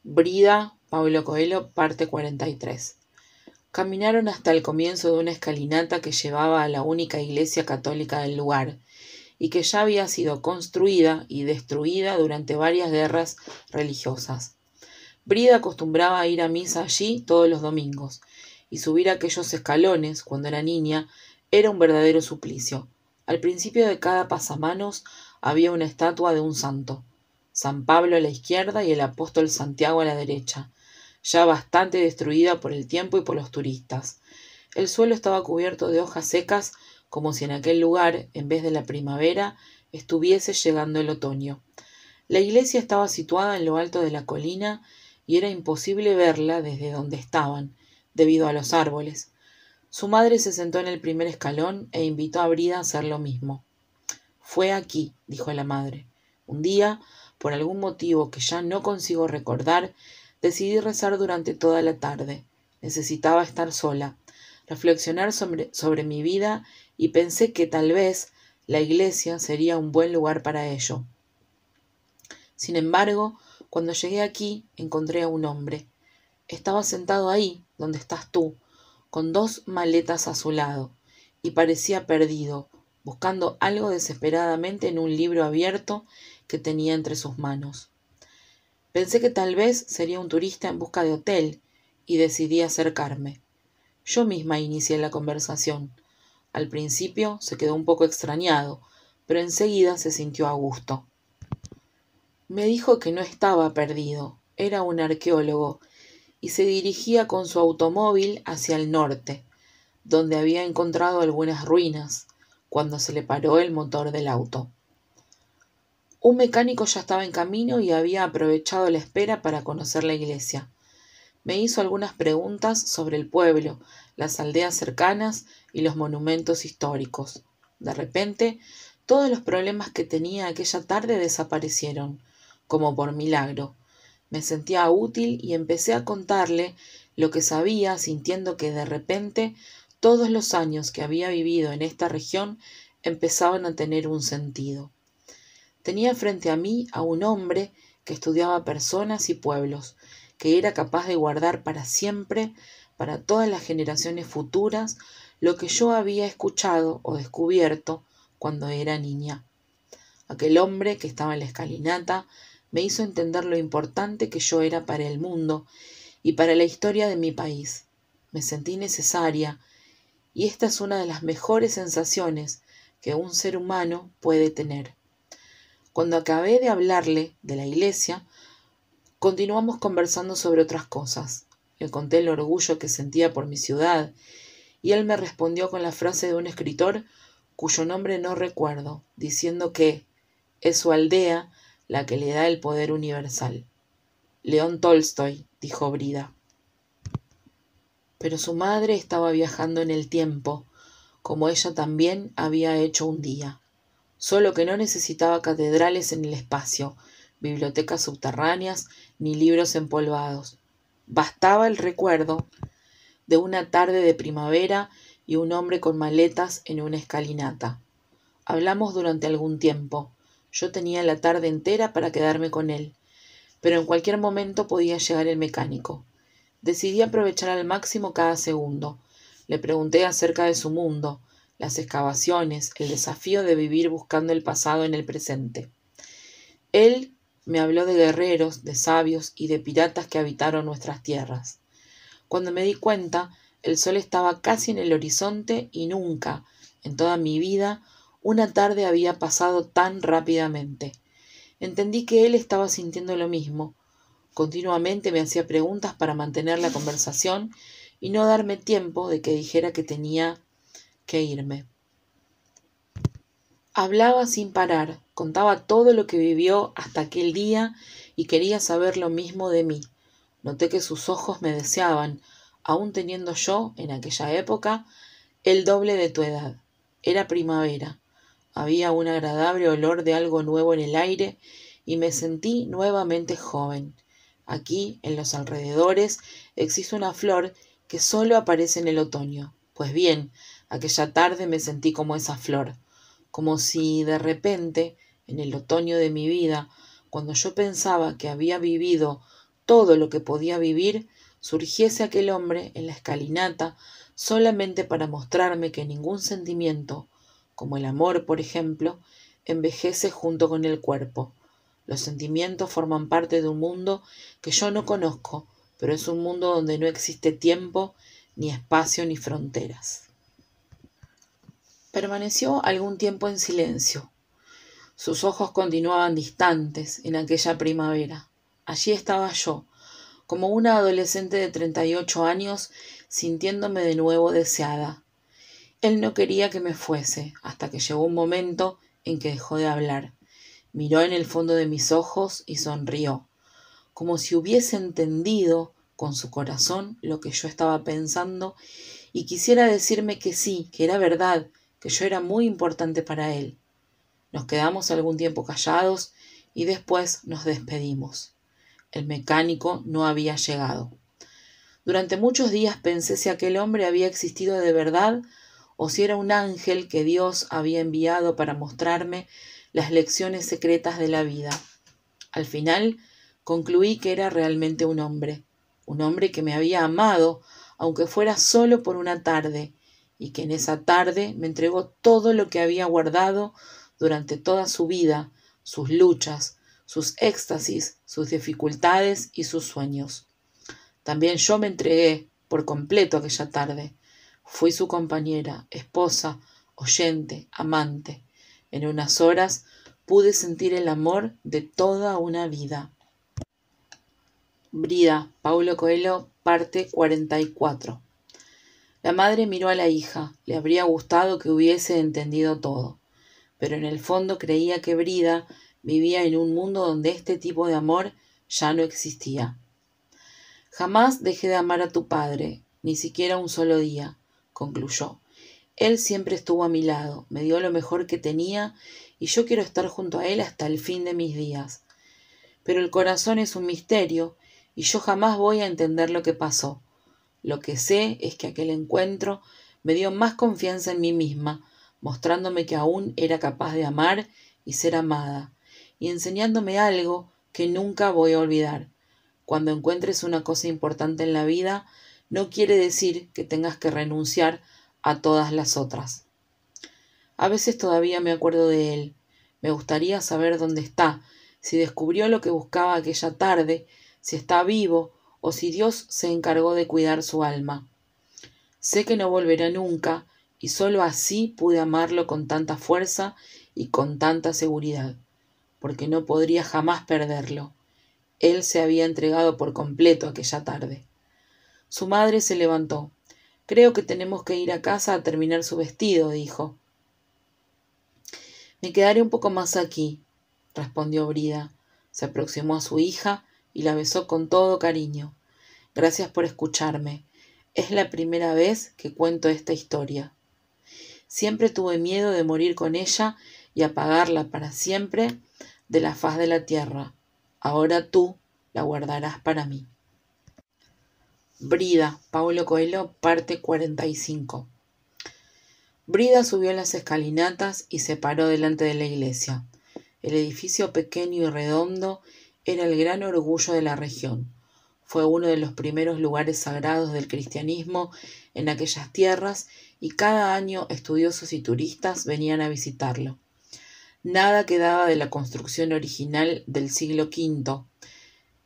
Brida, Paulo Coelho, parte 43. Caminaron hasta el comienzo de una escalinata que llevaba a la única iglesia católica del lugar, y que ya había sido construida y destruida durante varias guerras religiosas. Brida acostumbraba a ir a misa allí todos los domingos, y subir aquellos escalones, cuando era niña, era un verdadero suplicio. Al principio de cada pasamanos había una estatua de un santo. San Pablo a la izquierda y el apóstol Santiago a la derecha, ya bastante destruida por el tiempo y por los turistas. El suelo estaba cubierto de hojas secas, como si en aquel lugar, en vez de la primavera, estuviese llegando el otoño. La iglesia estaba situada en lo alto de la colina y era imposible verla desde donde estaban, debido a los árboles. Su madre se sentó en el primer escalón e invitó a Brida a hacer lo mismo. «Fue aquí», dijo la madre. «Un día, por algún motivo que ya no consigo recordar, decidí rezar durante toda la tarde. Necesitaba estar sola, reflexionar sobre mi vida y pensé que tal vez la iglesia sería un buen lugar para ello. Sin embargo, cuando llegué aquí, encontré a un hombre. Estaba sentado ahí, donde estás tú, con 2 maletas a su lado, y parecía perdido, buscando algo desesperadamente en un libro abierto que tenía entre sus manos. Pensé que tal vez sería un turista en busca de hotel, y decidí acercarme. Yo misma inicié la conversación. Al principio se quedó un poco extrañado, pero enseguida se sintió a gusto. Me dijo que no estaba perdido, era un arqueólogo, y se dirigía con su automóvil hacia el norte, donde había encontrado algunas ruinas, cuando se le paró el motor del auto. Un mecánico ya estaba en camino y había aprovechado la espera para conocer la iglesia. Me hizo algunas preguntas sobre el pueblo, las aldeas cercanas y los monumentos históricos. De repente, todos los problemas que tenía aquella tarde desaparecieron, como por milagro. Me sentía útil y empecé a contarle lo que sabía, sintiendo que de repente todos los años que había vivido en esta región empezaban a tener un sentido. Tenía frente a mí a un hombre que estudiaba personas y pueblos, que era capaz de guardar para siempre, para todas las generaciones futuras, lo que yo había escuchado o descubierto cuando era niña. Aquel hombre que estaba en la escalinata me hizo entender lo importante que yo era para el mundo y para la historia de mi país. Me sentí necesaria, y esta es una de las mejores sensaciones que un ser humano puede tener. Cuando acabé de hablarle de la iglesia, continuamos conversando sobre otras cosas. Le conté el orgullo que sentía por mi ciudad, y él me respondió con la frase de un escritor cuyo nombre no recuerdo, diciendo que es su aldea la que le da el poder universal. León Tolstoy, dijo Brida. Pero su madre estaba viajando en el tiempo, como ella también había hecho un día. Solo que no necesitaba catedrales en el espacio, bibliotecas subterráneas ni libros empolvados. Bastaba el recuerdo de una tarde de primavera y un hombre con maletas en una escalinata. Hablamos durante algún tiempo. Yo tenía la tarde entera para quedarme con él, pero en cualquier momento podía llegar el mecánico. Decidí aprovechar al máximo cada segundo. Le pregunté acerca de su mundo, las excavaciones, el desafío de vivir buscando el pasado en el presente. Él me habló de guerreros, de sabios y de piratas que habitaron nuestras tierras. Cuando me di cuenta, el sol estaba casi en el horizonte y nunca, en toda mi vida, una tarde había pasado tan rápidamente. Entendí que él estaba sintiendo lo mismo. Continuamente me hacía preguntas para mantener la conversación y no darme tiempo de que dijera que tenía que irme. Hablaba sin parar, contaba todo lo que vivió hasta aquel día y quería saber lo mismo de mí. Noté que sus ojos me deseaban, aun teniendo yo, en aquella época, el doble de tu edad. Era primavera. Había un agradable olor de algo nuevo en el aire y me sentí nuevamente joven. Aquí, en los alrededores, existe una flor que solo aparece en el otoño. Pues bien, aquella tarde me sentí como esa flor, como si de repente, en el otoño de mi vida, cuando yo pensaba que había vivido todo lo que podía vivir, surgiese aquel hombre en la escalinata solamente para mostrarme que ningún sentimiento, como el amor, por ejemplo, envejece junto con el cuerpo. Los sentimientos forman parte de un mundo que yo no conozco, pero es un mundo donde no existe tiempo, ni espacio, ni fronteras. Permaneció algún tiempo en silencio. Sus ojos continuaban distantes en aquella primavera. Allí estaba yo, como una adolescente de 38 años, sintiéndome de nuevo deseada. Él no quería que me fuese, hasta que llegó un momento en que dejó de hablar. Miró en el fondo de mis ojos y sonrió, como si hubiese entendido con su corazón lo que yo estaba pensando y quisiera decirme que sí, que era verdad, que yo era muy importante para él. Nos quedamos algún tiempo callados y después nos despedimos. El mecánico no había llegado. Durante muchos días pensé si aquel hombre había existido de verdad o si era un ángel que Dios había enviado para mostrarme las lecciones secretas de la vida. Al final concluí que era realmente un hombre que me había amado, aunque fuera solo por una tarde, y que en esa tarde me entregó todo lo que había guardado durante toda su vida, sus luchas, sus éxtasis, sus dificultades y sus sueños. También yo me entregué por completo aquella tarde. Fui su compañera, esposa, oyente, amante. En unas horas pude sentir el amor de toda una vida. Brida, Paulo Coelho, parte 44. La madre miró a la hija. Le habría gustado que hubiese entendido todo, pero en el fondo creía que Brida vivía en un mundo donde este tipo de amor ya no existía. Jamás dejé de amar a tu padre, ni siquiera un solo día, concluyó. Él siempre estuvo a mi lado, me dio lo mejor que tenía y yo quiero estar junto a él hasta el fin de mis días. Pero el corazón es un misterio y yo jamás voy a entender lo que pasó. Lo que sé es que aquel encuentro me dio más confianza en mí misma, mostrándome que aún era capaz de amar y ser amada, y enseñándome algo que nunca voy a olvidar. Cuando encuentres una cosa importante en la vida, no quiere decir que tengas que renunciar a todas las otras. A veces todavía me acuerdo de él. Me gustaría saber dónde está, si descubrió lo que buscaba aquella tarde, si está vivo o si Dios se encargó de cuidar su alma. Sé que no volverá nunca y sólo así pude amarlo con tanta fuerza y con tanta seguridad, porque no podría jamás perderlo. Él se había entregado por completo aquella tarde. Su madre se levantó. Creo que tenemos que ir a casa a terminar su vestido, dijo. Me quedaré un poco más aquí, respondió Brida. Se aproximó a su hija y la besó con todo cariño. Gracias por escucharme. Es la primera vez que cuento esta historia. Siempre tuve miedo de morir con ella y apagarla para siempre de la faz de la tierra. Ahora tú la guardarás para mí. Brida, Paulo Coelho, parte 45. Brida subió las escalinatas y se paró delante de la iglesia. El edificio pequeño y redondo era el gran orgullo de la región. Fue uno de los primeros lugares sagrados del cristianismo en aquellas tierras y cada año estudiosos y turistas venían a visitarlo. Nada quedaba de la construcción original del siglo V,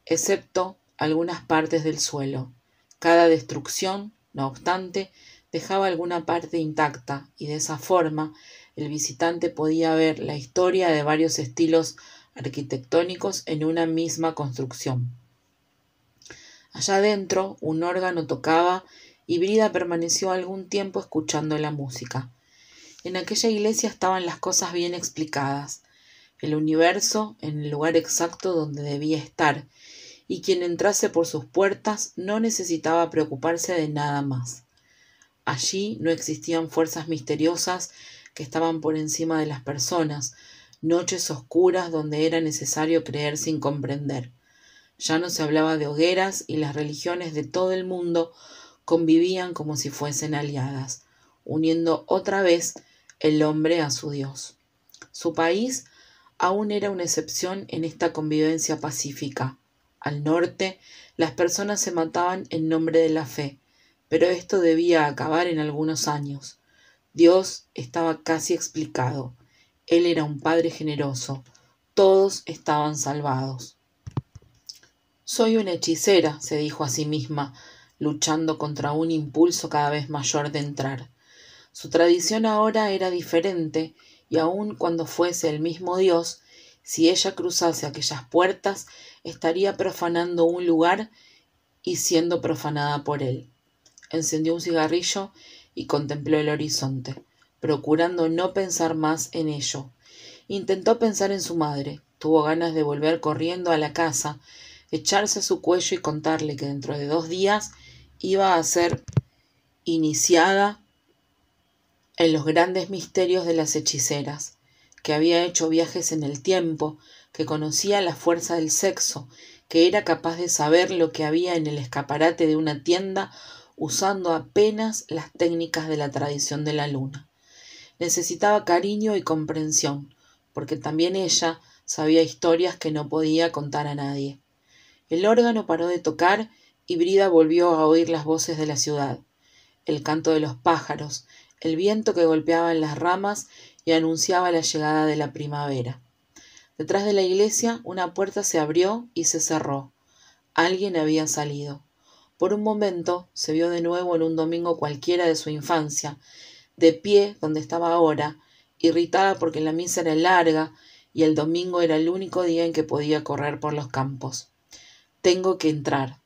excepto algunas partes del suelo. Cada destrucción, no obstante, dejaba alguna parte intacta y de esa forma el visitante podía ver la historia de varios estilos arquitectónicos en una misma construcción. Allá adentro un órgano tocaba y Brida permaneció algún tiempo escuchando la música. En aquella iglesia estaban las cosas bien explicadas, el universo en el lugar exacto donde debía estar, y quien entrase por sus puertas no necesitaba preocuparse de nada más. Allí no existían fuerzas misteriosas que estaban por encima de las personas, noches oscuras donde era necesario creer sin comprender. Ya no se hablaba de hogueras y las religiones de todo el mundo convivían como si fuesen aliadas, uniendo otra vez el hombre a su Dios. Su país aún era una excepción en esta convivencia pacífica. Al norte, las personas se mataban en nombre de la fe, pero esto debía acabar en algunos años. Dios estaba casi explicado. Él era un Padre generoso. Todos estaban salvados. Soy una hechicera, se dijo a sí misma, luchando contra un impulso cada vez mayor de entrar. Su tradición ahora era diferente, y aun cuando fuese el mismo Dios, si ella cruzase aquellas puertas, estaría profanando un lugar y siendo profanada por él. Encendió un cigarrillo y contempló el horizonte, procurando no pensar más en ello. Intentó pensar en su madre. Tuvo ganas de volver corriendo a la casa, echarse a su cuello y contarle que dentro de 2 días iba a ser iniciada en los grandes misterios de las hechiceras, que había hecho viajes en el tiempo, que conocía la fuerza del sexo, que era capaz de saber lo que había en el escaparate de una tienda usando apenas las técnicas de la tradición de la luna. Necesitaba cariño y comprensión, porque también ella sabía historias que no podía contar a nadie. El órgano paró de tocar y Brida volvió a oír las voces de la ciudad, el canto de los pájaros, el viento que golpeaba en las ramas y anunciaba la llegada de la primavera. Detrás de la iglesia una puerta se abrió y se cerró. Alguien había salido. Por un momento se vio de nuevo en un domingo cualquiera de su infancia, de pie donde estaba ahora, irritada porque la misa era larga y el domingo era el único día en que podía correr por los campos. Tengo que entrar.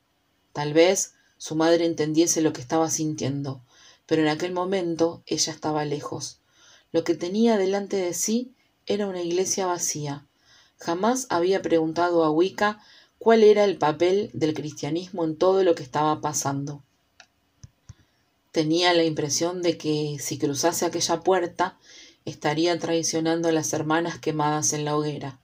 Tal vez su madre entendiese lo que estaba sintiendo, pero en aquel momento ella estaba lejos. Lo que tenía delante de sí era una iglesia vacía. Jamás había preguntado a Wicca cuál era el papel del cristianismo en todo lo que estaba pasando. Tenía la impresión de que, si cruzase aquella puerta, estaría traicionando a las hermanas quemadas en la hoguera.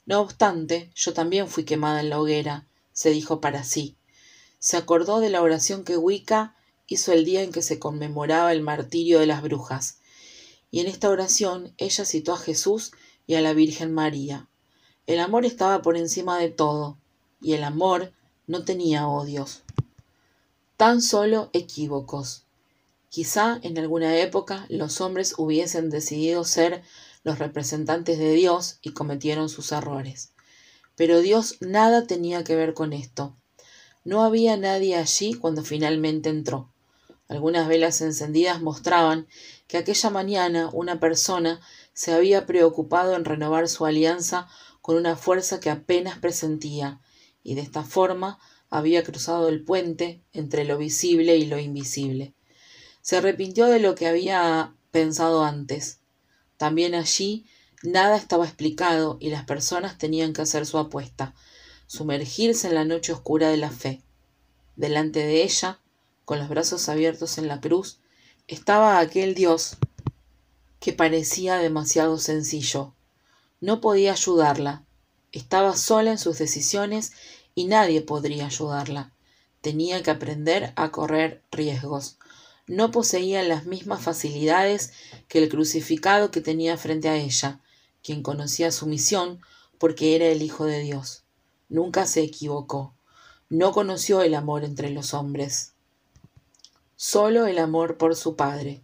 No obstante, yo también fui quemada en la hoguera, se dijo para sí. Se acordó de la oración que Wicca hizo el día en que se conmemoraba el martirio de las brujas, y en esta oración ella citó a Jesús y a la Virgen María. El amor estaba por encima de todo, y el amor no tenía odios, tan solo equívocos. Quizá en alguna época los hombres hubiesen decidido ser los representantes de Dios y cometieron sus errores. Pero Dios nada tenía que ver con esto. No había nadie allí cuando finalmente entró. Algunas velas encendidas mostraban que aquella mañana una persona se había preocupado en renovar su alianza con una fuerza que apenas presentía, y de esta forma había cruzado el puente entre lo visible y lo invisible. Se arrepintió de lo que había pensado antes. También allí nada estaba explicado y las personas tenían que hacer su apuesta, sumergirse en la noche oscura de la fe. Delante de ella, con los brazos abiertos en la cruz, estaba aquel Dios que parecía demasiado sencillo. No podía ayudarla. Estaba sola en sus decisiones y nadie podría ayudarla. Tenía que aprender a correr riesgos. No poseía las mismas facilidades que el crucificado que tenía frente a ella, quien conocía su misión porque era el Hijo de Dios. Nunca se equivocó. No conoció el amor entre los hombres, solo el amor por su Padre.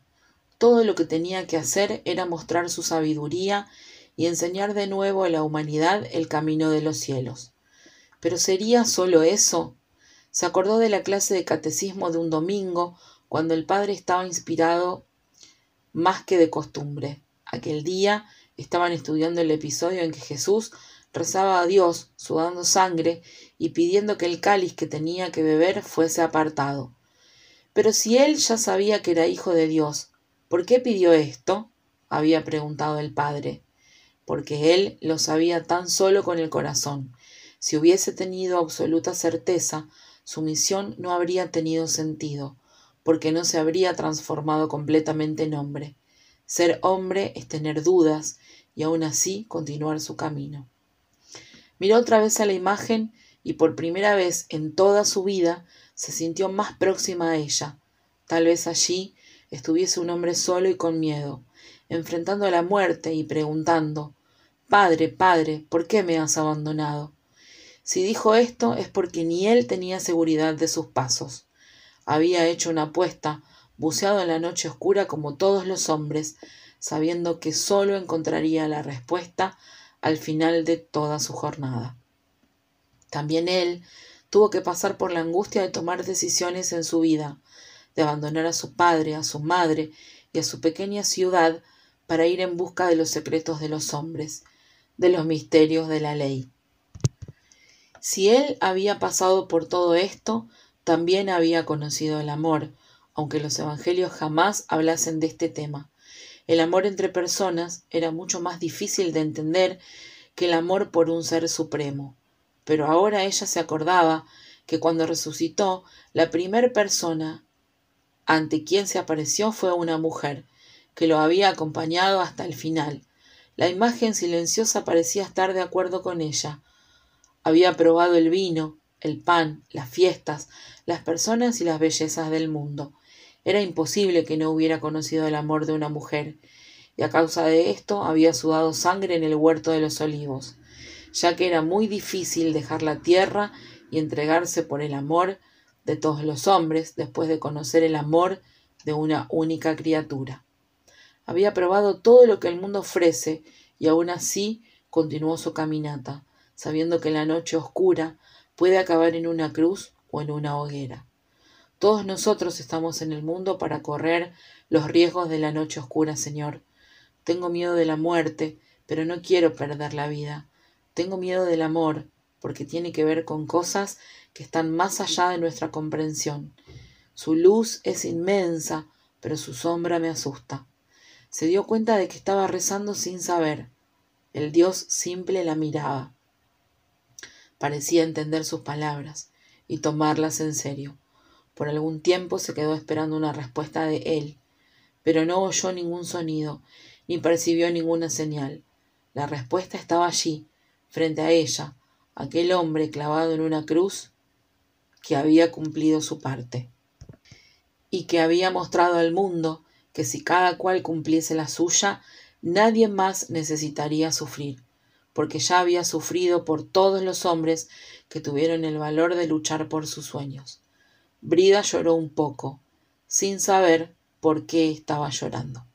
Todo lo que tenía que hacer era mostrar su sabiduría y enseñar de nuevo a la humanidad el camino de los cielos. ¿Pero sería solo eso? Se acordó de la clase de catecismo de un domingo, cuando el padre estaba inspirado más que de costumbre. Aquel día estaban estudiando el episodio en que Jesús rezaba a Dios, sudando sangre y pidiendo que el cáliz que tenía que beber fuese apartado. Pero si él ya sabía que era hijo de Dios, ¿por qué pidió esto?, había preguntado el padre. Porque él lo sabía tan solo con el corazón. Si hubiese tenido absoluta certeza, su misión no habría tenido sentido, porque no se habría transformado completamente en hombre. Ser hombre es tener dudas y aún así continuar su camino. Miró otra vez a la imagen y por primera vez en toda su vida se sintió más próxima a ella. Tal vez allí estuviese un hombre solo y con miedo, enfrentando a la muerte y preguntando: «Padre, padre, ¿por qué me has abandonado?». Si dijo esto es porque ni él tenía seguridad de sus pasos. Había hecho una apuesta, buceado en la noche oscura como todos los hombres, sabiendo que sólo encontraría la respuesta al final de toda su jornada. También él tuvo que pasar por la angustia de tomar decisiones en su vida, de abandonar a su padre, a su madre y a su pequeña ciudad para ir en busca de los secretos de los hombres, de los misterios de la ley. Si él había pasado por todo esto, también había conocido el amor, aunque los evangelios jamás hablasen de este tema. El amor entre personas era mucho más difícil de entender que el amor por un ser supremo. Pero ahora ella se acordaba que cuando resucitó, la primer persona ante quien se apareció fue una mujer, que lo había acompañado hasta el final. La imagen silenciosa parecía estar de acuerdo con ella. Había probado el vino, el pan, las fiestas, las personas y las bellezas del mundo. Era imposible que no hubiera conocido el amor de una mujer, y a causa de esto había sudado sangre en el huerto de los olivos, ya que era muy difícil dejar la tierra y entregarse por el amor de todos los hombres después de conocer el amor de una única criatura. Había probado todo lo que el mundo ofrece y aún así continuó su caminata, sabiendo que la noche oscura puede acabar en una cruz o en una hoguera. Todos nosotros estamos en el mundo para correr los riesgos de la noche oscura, Señor. Tengo miedo de la muerte, pero no quiero perder la vida. Tengo miedo del amor, porque tiene que ver con cosas que están más allá de nuestra comprensión. Su luz es inmensa, pero su sombra me asusta. Se dio cuenta de que estaba rezando sin saber. El Dios simple la miraba. Parecía entender sus palabras y tomarlas en serio. Por algún tiempo se quedó esperando una respuesta de él, pero no oyó ningún sonido, ni percibió ninguna señal. La respuesta estaba allí, frente a ella, aquel hombre clavado en una cruz que había cumplido su parte, y que había mostrado al mundo que si cada cual cumpliese la suya, nadie más necesitaría sufrir, porque ya había sufrido por todos los hombres que tuvieron el valor de luchar por sus sueños. Brida lloró un poco, sin saber por qué estaba llorando.